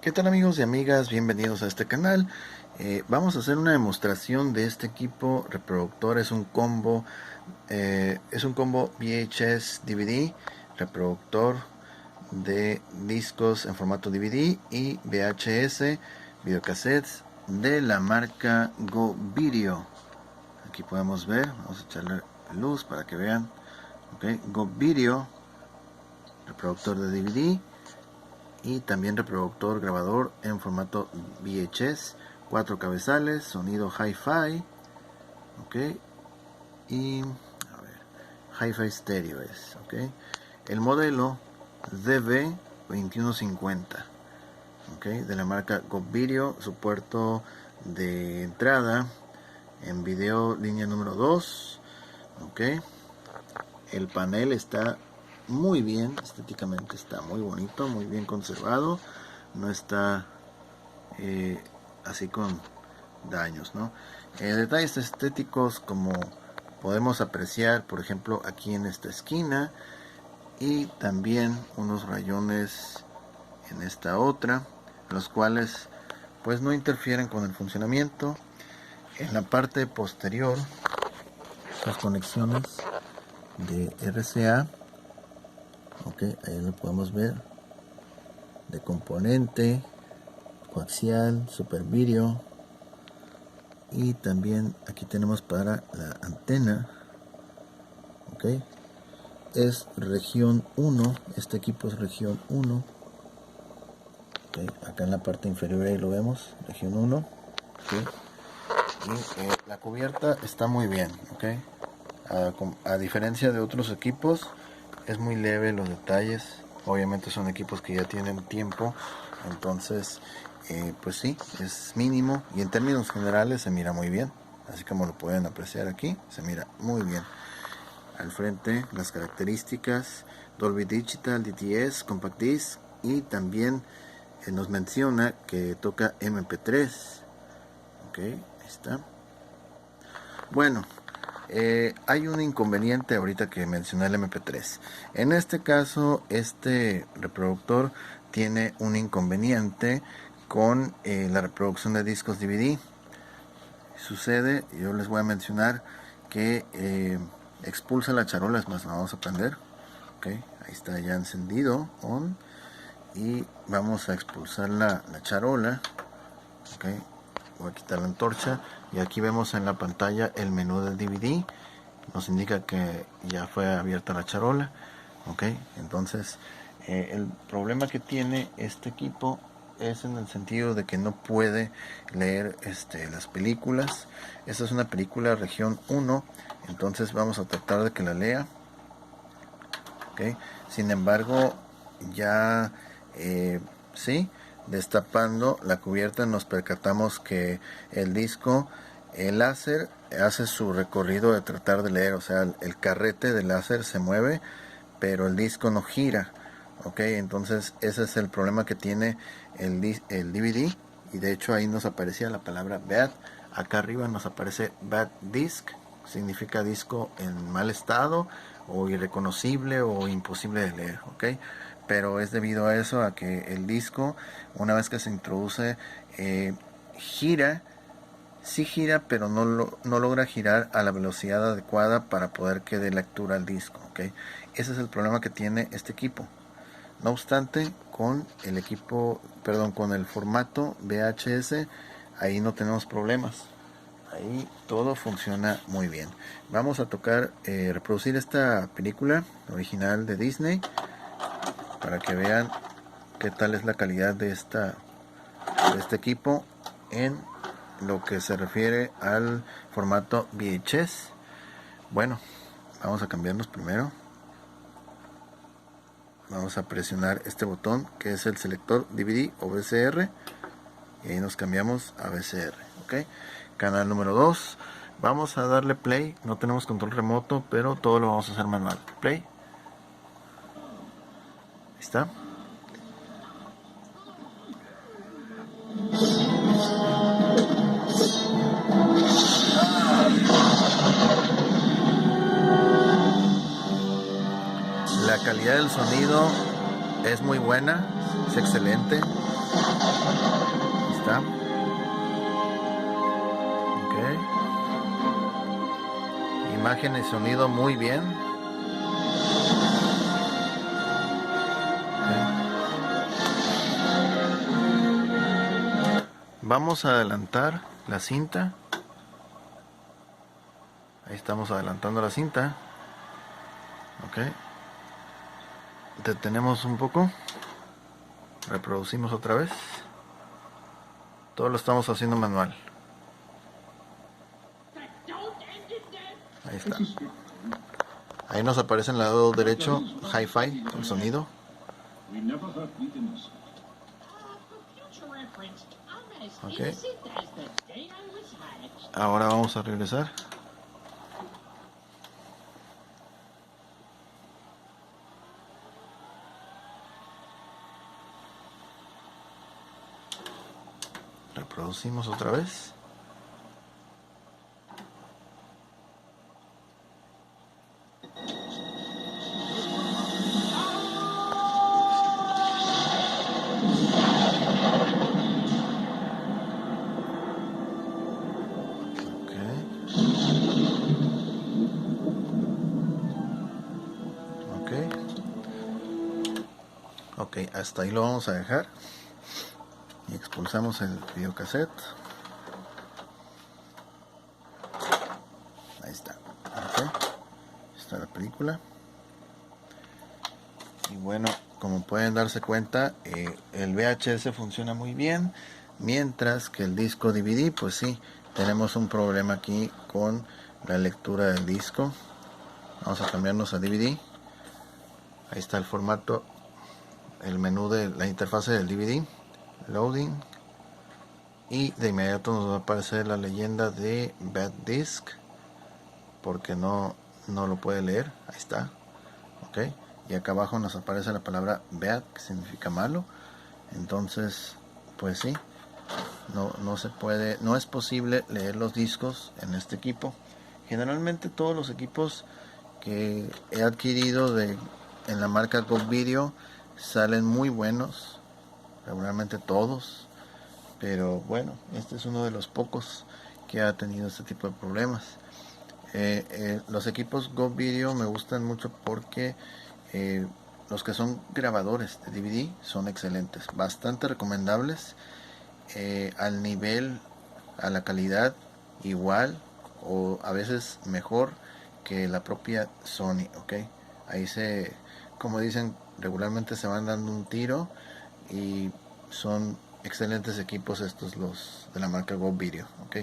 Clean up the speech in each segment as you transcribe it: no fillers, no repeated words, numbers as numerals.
¿Qué tal amigos y amigas? Bienvenidos a este canal. Vamos a hacer una demostración de este equipo reproductor. Es un combo VHS DVD, reproductor de discos en formato DVD y VHS, videocassettes de la marca Go Video. Aquí podemos ver, vamos a echarle luz para que vean. Go Video, reproductor de DVD y también reproductor grabador en formato VHS, 4 cabezales, sonido hi-fi, y a ver, hi-fi stereo es, el modelo DB2150, de la marca Go Video. Su puerto de entrada en video, línea número 2, el panel está muy bien, estéticamente está muy bonito, muy bien conservado, no está así con daños, ¿no? Detalles estéticos como podemos apreciar, por ejemplo, aquí en esta esquina, y también unos rayones en esta otra, los cuales pues no interfieren con el funcionamiento. En la parte posterior, las conexiones de RCA, ahí lo podemos ver, de componente, coaxial, super video, y también aquí tenemos para la antena, es región 1, este equipo es región 1, acá en la parte inferior ahí lo vemos, región 1, y la cubierta está muy bien, a diferencia de otros equipos, es muy leve los detalles. Obviamente son equipos que ya tienen tiempo, entonces pues sí, es mínimo, y en términos generales se mira muy bien, así como lo pueden apreciar aquí, se mira muy bien. Al frente las características: Dolby Digital, DTS, Compact Disc, y también nos menciona que toca MP3. Ahí está. Bueno, hay un inconveniente ahorita que mencioné, el MP3. En este caso, este reproductor tiene un inconveniente con la reproducción de discos DVD. Sucede, yo les voy a mencionar que expulsa la charola. Es más, la vamos a prender. Ahí está ya encendido, on, y vamos a expulsar la charola. Voy a quitar la antorcha, y aquí vemos en la pantalla el menú del DVD, nos indica que ya fue abierta la charola. Entonces el problema que tiene este equipo es en el sentido de que no puede leer las películas. Esta es una película región 1, entonces vamos a tratar de que la lea. Sin embargo, ya sí, destapando la cubierta nos percatamos que el disco, el láser, hace su recorrido de tratar de leer, o sea, el carrete del láser se mueve, pero el disco no gira. Entonces ese es el problema que tiene el DVD, y de hecho ahí nos aparecía la palabra bad, acá arriba nos aparece bad disc, significa disco en mal estado, o irreconocible, o imposible de leer, pero es debido a eso, a que el disco, una vez que se introduce, gira, sí gira, pero no logra girar a la velocidad adecuada para poder que dé lectura al disco. Ese es el problema que tiene este equipo. No obstante, con el equipo, con el formato VHS, ahí no tenemos problemas. Ahí todo funciona muy bien. Vamos a reproducir esta película original de Disney, para que vean qué tal es la calidad de este equipo en lo que se refiere al formato VHS. Bueno, vamos a cambiarnos primero. Vamos a presionar este botón que es el selector DVD o VCR, y ahí nos cambiamos a VCR. Canal número 2. Vamos a darle play. No tenemos control remoto, pero todo lo vamos a hacer manual. Play. Ahí está. La calidad del sonido es muy buena, es excelente. está. Ok. Imagen y sonido muy bien. Okay. Vamos a adelantar la cinta. Ahí estamos adelantando la cinta. Ok. Detenemos un poco. Reproducimos otra vez. Todo lo estamos haciendo manual. Ahí está. Ahí nos aparece en el lado derecho Hi-Fi, el sonido. Ok. Ahora vamos a regresar. Reproducimos otra vez. Ok, hasta ahí lo vamos a dejar. Y expulsamos el videocassette. Ahí está. Okay. Está la película. Y bueno, como pueden darse cuenta, el VHS funciona muy bien. Mientras que el disco DVD, pues sí, tenemos un problema aquí con la lectura del disco. Vamos a cambiarnos a DVD. Ahí está el formato, el menú de la interfase del DVD. Loading. Y de inmediato nos va a aparecer la leyenda de Bad Disc, porque no lo puede leer. Ahí está. Ok. Y acá abajo nos aparece la palabra bad, que significa malo. Entonces, pues sí, no se puede, no es posible leer los discos en este equipo. Generalmente todos los equipos que he adquirido en la marca Go Video salen muy buenos, regularmente todos, pero bueno, este es uno de los pocos que ha tenido este tipo de problemas. Los equipos Go Video me gustan mucho porque los que son grabadores de DVD son excelentes, bastante recomendables, al nivel, a la calidad igual o a veces mejor que la propia Sony. Ok, ahí como dicen, regularmente se van dando un tiro y son excelentes equipos estos, los de la marca Go Video. Ok,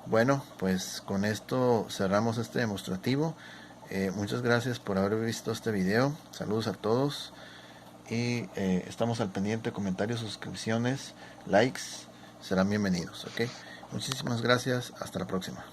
bueno, pues con esto cerramos este demostrativo. Muchas gracias por haber visto este video. Saludos a todos. Y estamos al pendiente. Comentarios, suscripciones, likes serán bienvenidos. Ok, muchísimas gracias. Hasta la próxima.